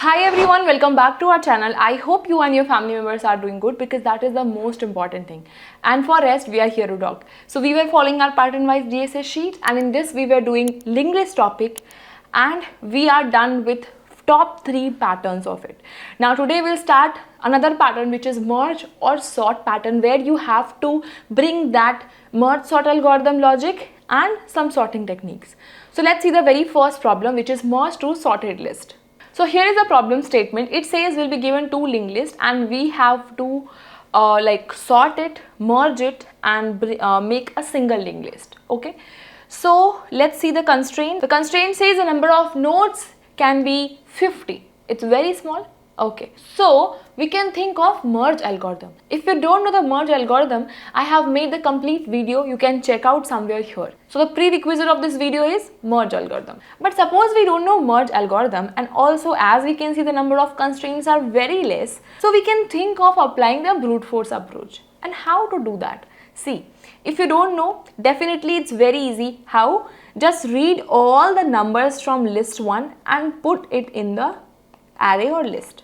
Hi everyone, welcome back to our channel. I hope you and your family members are doing good because that is the most important thing. And for rest, we are here to talk. So we were following our pattern-wise DSS sheet, and in this we were doing Linglist topic, and we are done with top 3 patterns of it. Now today we'll start another pattern, which is merge or sort pattern, where you have to bring that merge sort algorithm logic and some sorting techniques. So let's see the very first problem, which is merge to sorted list. So here is a problem statement. It says we'll be given 2 linked lists and we have to sort it, merge it, and make a single linked list. Okay. So let's see the constraint. The constraint says the number of nodes can be 50. It's very small. Okay, so we can think of merge algorithm. If you don't know the merge algorithm, I have made the complete video. You can check out somewhere here. So the prerequisite of this video is merge algorithm. But suppose we don't know merge algorithm, and also as we can see the number of constraints are very less, so we can think of applying the brute force approach. And how to do that? See, if you don't know, definitely it's very easy. How? Just read all the numbers from list 1 and put it in the array or list.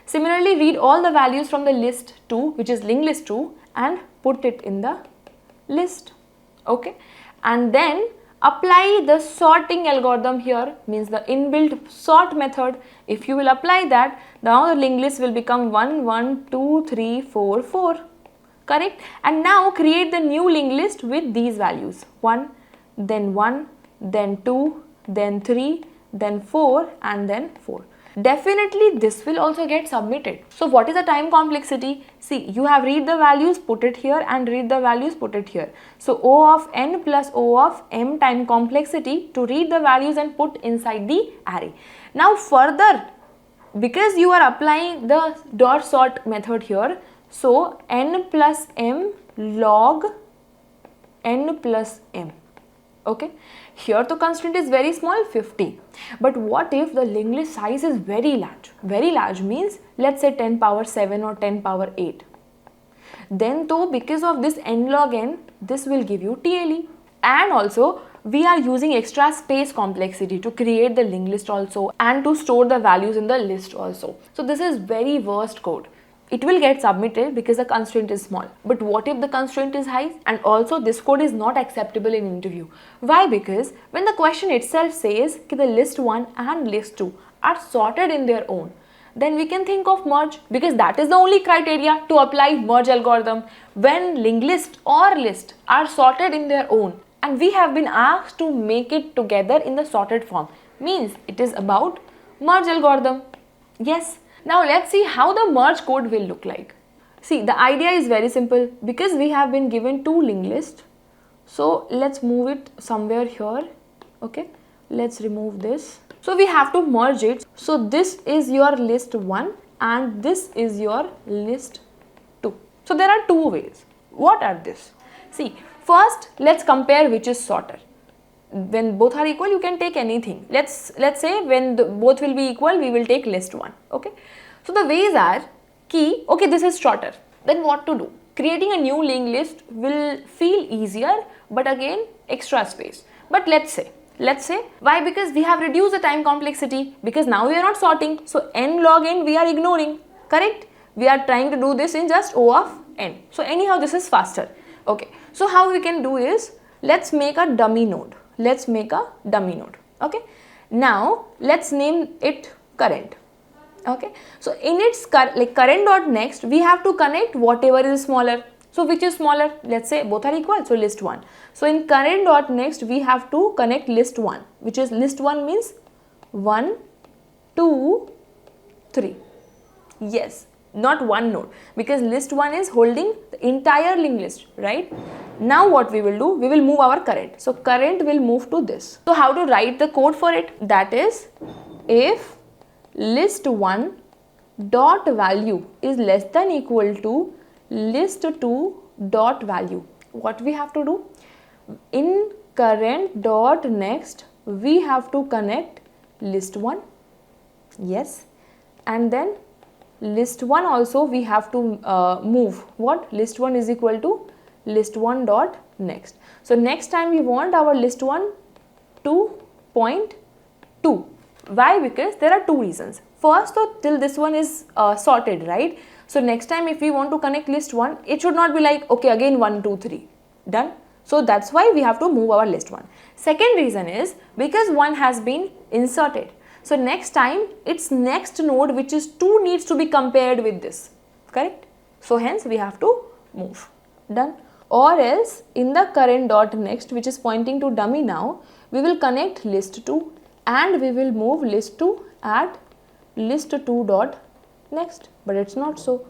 Similarly, read all the values from the list 2, which is linked list 2, and put it in the list. Okay, and then apply the sorting algorithm here, means the inbuilt sort method. If you will apply that, now the linked list will become 1, 1, 2, 3, 4, 4. Correct? And now create the new linked list with these values: 1, then 2, then 3, then 4, and then 4. Definitely this will also get submitted. So what is the time complexity? See, you have read the values, put it here, and read the values, put it here. So O of n plus O of m time complexity to read the values and put inside the array. Now further, because you are applying the dot sort method here, so n plus m log n plus m. Okay, here the constraint is very small, 50. But what if the linked list size is very large? Very large means, let's say 10 power 7 or 10 power 8. Then though, because of this n log n, this will give you TLE. And also we are using extra space complexity to create the linked list also and to store the values in the list also. So this is very worst code. It will get submitted because the constraint is small. But what if the constraint is high? And also this code is not acceptable in interview. Why? Because when the question itself says that the list 1 and list 2 are sorted in their own, then we can think of merge, because that is the only criteria to apply merge algorithm. When linked list or list are sorted in their own and we have been asked to make it together in the sorted form, means it is about merge algorithm. Yes. Now let's see how the merge code will look like. See, the idea is very simple. Because we have been given 2 linked lists, so let's move it somewhere here. Okay, let's remove this. So we have to merge it. So this is your list 1 and this is your list 2. So there are 2 ways. What are this? See, first let's compare which is sorted. When both are equal, you can take anything. Let's say when both will be equal, we will take list 1. Okay, so the ways are key. Okay, this is shorter. Then what to do? Creating a new linked list will feel easier, but again extra space. But let's say why? Because we have reduced the time complexity, because now we are not sorting, so n log n we are ignoring. Correct? We are trying to do this in just O of n. So anyhow this is faster. Okay, so how we can do is, let's make a dummy node. Let's make a dummy node. Okay, now let's name it current. Okay, so in its current dot next, we have to connect whatever is smaller. So which is smaller? Let's say both are equal, so list 1. So in current dot next, we have to connect list 1, which is list 1 means 1, 2, 3. Yes, not one node, because list 1 is holding the entire linked list, right? Now what we will do, we will move our current. So current will move to this. So how to write the code for it? That is, if list 1 dot value is less than equal to list 2 dot value, what we have to do? In current dot next, we have to connect list 1. Yes, and then list 1 also we have to move what? List 1 is equal to list 1 dot next. So next time we want our list 1 to point 2. Why? Because there are 2 reasons. first, so till this one is sorted, right? So next time if we want to connect list 1, it should not be like, okay, again 1, 2, 3, done. So that's why we have to move our list 1. Second reason is because 1 has been inserted. So next time its next node, which is 2, needs to be compared with this, correct? So hence we have to move, done. Or else in the current dot next, which is pointing to dummy now, we will connect list 2 and we will move list 2 at list 2 dot next, but it's not so.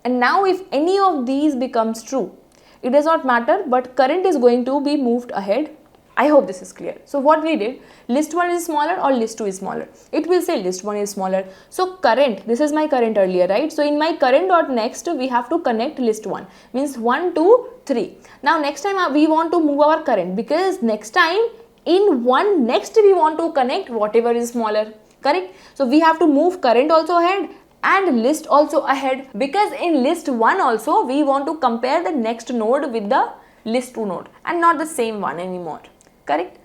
And now if any of these becomes true, it does not matter, but current is going to be moved ahead. I hope this is clear. So what we did, list 1 is smaller or list 2 is smaller. It will say list 1 is smaller. So current, this is my current earlier, right? So in my current dot next, we have to connect list 1, means 1, 2, 3. Now next time we want to move our current, because next time in 1 next we want to connect whatever is smaller, correct? So we have to move current also ahead and list also ahead, because in list 1 also we want to compare the next node with the list 2 node and not the same one anymore, correct?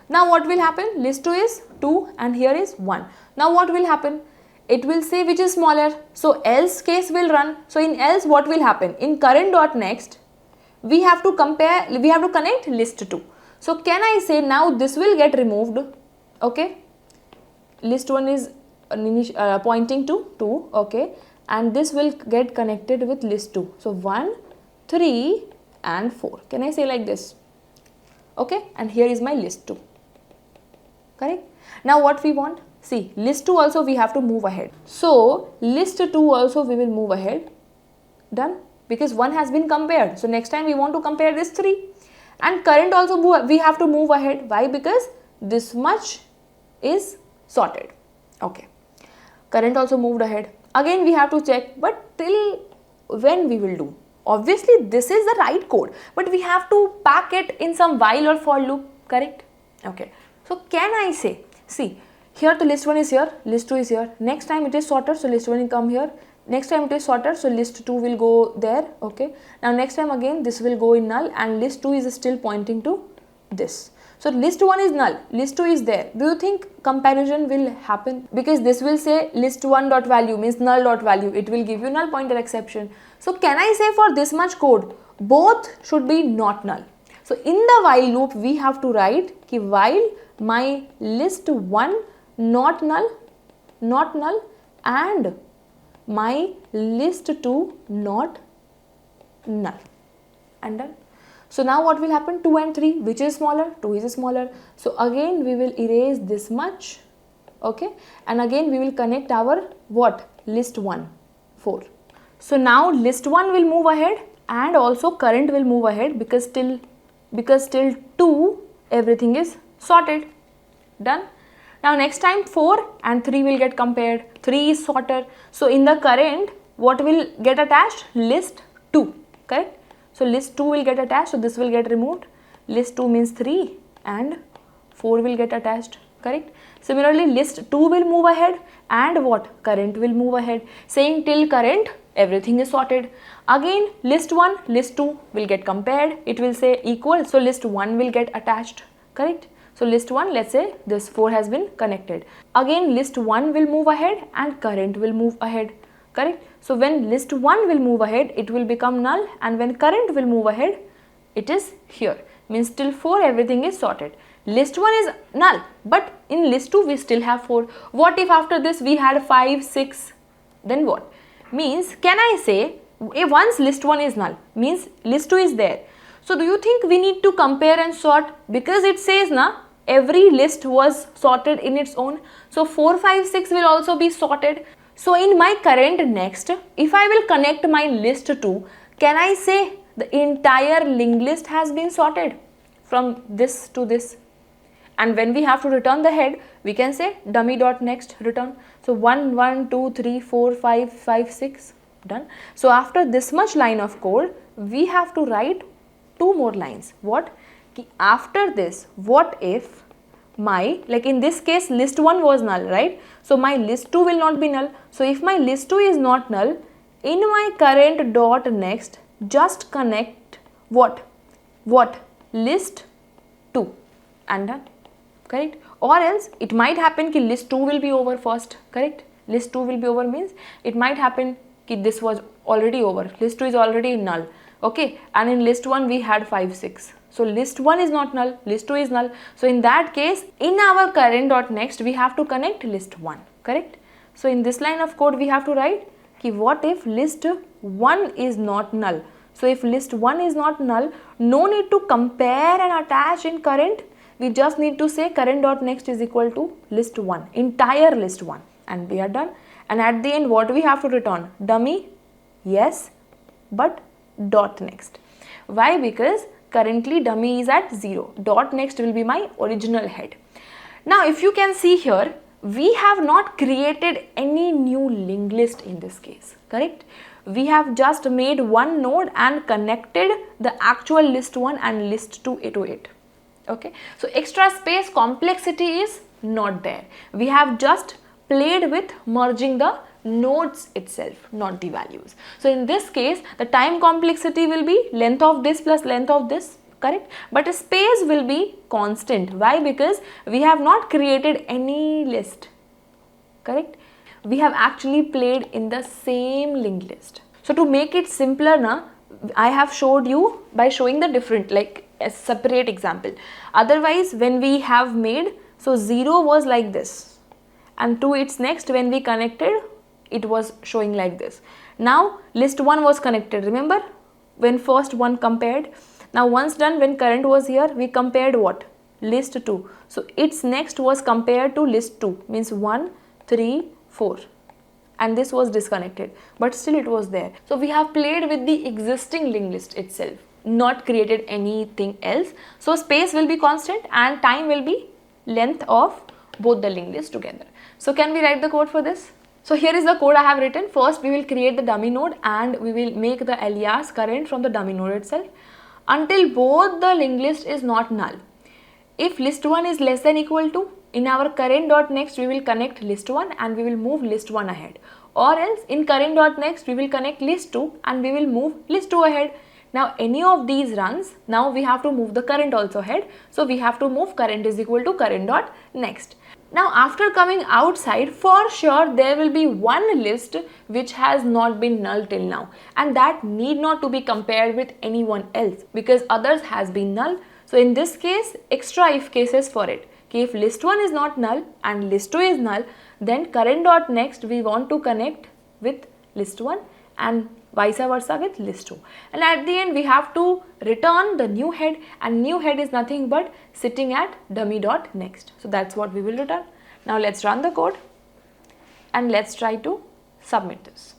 Now what will happen? List 2 is 2 and here is 1. Now what will happen? It will say which is smaller, so else case will run. So in else what will happen? In current dot next, we have to connect list 2. So can I say now this will get removed, okay? List 1 is pointing to 2, okay, and this will get connected with list 2. So 1, 3 and 4. Can I say like this? Okay, and here is my list 2, correct? Now what we want? See, list 2 also we have to move ahead. So list 2 also we will move ahead, done, because 1 has been compared. So next time we want to compare this 3. And current also we have to move ahead. Why? Because this much is sorted, okay. Current also moved ahead. Again we have to check, but till when we will do? Obviously this is the right code, but we have to pack it in some while or for loop, correct? Okay. So can I say, see, here the list 1 is here, list 2 is here. Next time it is sorted, so list 1 will come here. Next time it is sorted, so list 2 will go there, okay. Now next time again this will go in null and list 2 is still pointing to this. So list 1 is null, list 2 is there. Do you think comparison will happen? Because this will say list 1 dot value means null dot value. It will give you null pointer exception. So can I say for this much code, both should be not null. So in the while loop, we have to write ki while my list 1 not null and my list 2 not null, and done. So now what will happen? 2 and 3, which is smaller? 2 is smaller. So again we will erase this much, okay, and again we will connect our what? List 1, 4. So now list 1 will move ahead and also current will move ahead, because till 2 everything is sorted, done. Now next time 4 and 3 will get compared, 3 is sorted. So in the current what will get attached? List 2, correct? So list 2 will get attached, so this will get removed. List 2 means 3 and 4 will get attached, correct? Similarly list 2 will move ahead and what? Current will move ahead, saying till current everything is sorted. Again list 1, list 2 will get compared, it will say equal, so list 1 will get attached, correct? So list 1, let's say this 4 has been connected. Again list 1 will move ahead and current will move ahead, correct? So when list 1 will move ahead, it will become null, and when current will move ahead, it is here, means till 4 everything is sorted. List 1 is null, but in list 2 we still have 4. What if after this we had 5, 6, then what? Means can I say, once list 1 is null, means list 2 is there. So do you think we need to compare and sort? Because it says na, every list was sorted in its own. So 4, 5, 6 will also be sorted. So in my current next, if I will connect my list 2, can I say the entire linked list has been sorted from this to this? And when we have to return the head, we can say dummy dot next return. So 1, 1, 2, 3, 4, 5, 5, 6, done. So after this much line of code, we have to write 2 more lines. What? After this, what if my, like in this case list 1 was null, right? So my list 2 will not be null. So if my list 2 is not null, in my current dot next, just connect what? List 2 and done, correct? Or else it might happen ki list 2 will be over first, correct? list 2 will be over means it might happen that this was already over, list 2 is already null, okay, and in list 1 we had 5, 6. So list 1 is not null, list 2 is null. So in that case, in our current.next, we have to connect list 1, correct? So in this line of code, we have to write ki what if list 1 is not null. So if list 1 is not null, no need to compare and attach in current. We just need to say current.next is equal to list 1, entire list 1, and we are done. And at the end, what we have to return? Dummy, yes, but dot next. Why? Because currently dummy is at 0. Dot next will be my original head. Now if you can see here, we have not created any new linked list in this case, correct? We have just made one node and connected the actual list 1 and list 2 to it. Okay, so extra space complexity is not there. We have just played with merging the nodes itself, not the values. So in this case, the time complexity will be length of this plus length of this, correct? But space will be constant. Why? Because we have not created any list, correct? We have actually played in the same linked list. So to make it simpler now, I have showed you by showing the different, like a separate example. Otherwise, when we have made, so 0 was like this, and to its next when we connected, it was showing like this. Now list 1 was connected, remember when first one compared. Now once done, when current was here, we compared what? List 2. So its next was compared to list 2, means 1, 3, 4, and this was disconnected, but still it was there. So we have played with the existing linked list itself, not created anything else. So space will be constant and time will be length of both the linked list together. So can we write the code for this? So here is the code I have written. First we will create the dummy node and we will make the alias current from the dummy node itself until both the linked list is not null. If list 1 is less than equal to, in our current.next we will connect list 1 and we will move list 1 ahead, or else in current.next we will connect list 2 and we will move list 2 ahead. Now any of these runs, now we have to move the current also ahead, so we have to move current is equal to current.next. Now after coming outside, for sure there will be one list which has not been null till now, and that need not to be compared with anyone else because others has been null. So in this case, extra if cases for it. Okay, if list 1 is not null and list 2 is null, then current.next we want to connect with list 1 and vice versa with list 2. And at the end we have to return the new head, and new head is nothing but sitting at dummy.next. So that's what we will return. Now let's run the code and let's try to submit this.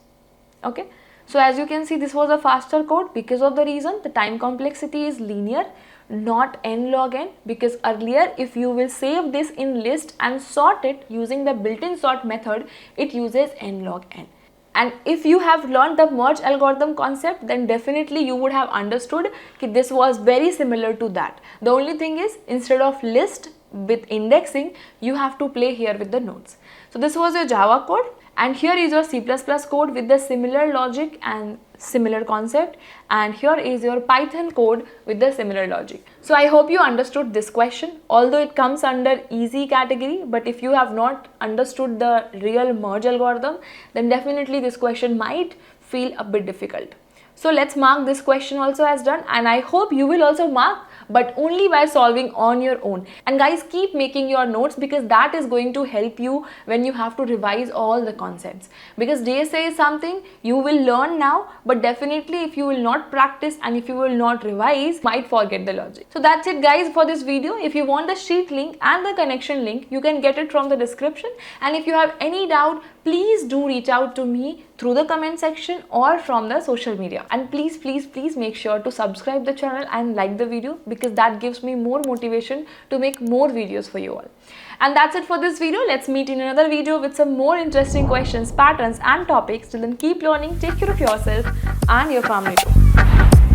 Okay, so as you can see, this was a faster code because of the reason the time complexity is linear, not n log n, because earlier if you will save this in list and sort it using the built-in sort method, it uses n log n. And if you have learned the merge algorithm concept, then definitely you would have understood that this was very similar to that. The only thing is, instead of list with indexing, you have to play here with the nodes. So this was your Java code, and here is your C++ code with the similar logic and similar concept, and here is your Python code with the similar logic. So I hope you understood this question, although it comes under easy category, but if you have not understood the real merge algorithm, then definitely this question might feel a bit difficult. So let's mark this question also as done, and I hope you will also mark, but only by solving on your own. And guys, keep making your notes because that is going to help you when you have to revise all the concepts. Because DSA is something you will learn now, but definitely if you will not practice and if you will not revise, you might forget the logic. So that's it guys for this video. If you want the sheet link and the connection link, you can get it from the description. And if you have any doubt, please do reach out to me through the comment section or from the social media. And please make sure to subscribe the channel and like the video because that gives me more motivation to make more videos for you all. And that's it for this video. Let's meet in another video with some more interesting questions, patterns and topics. Till then, keep learning, take care of yourself and your family too.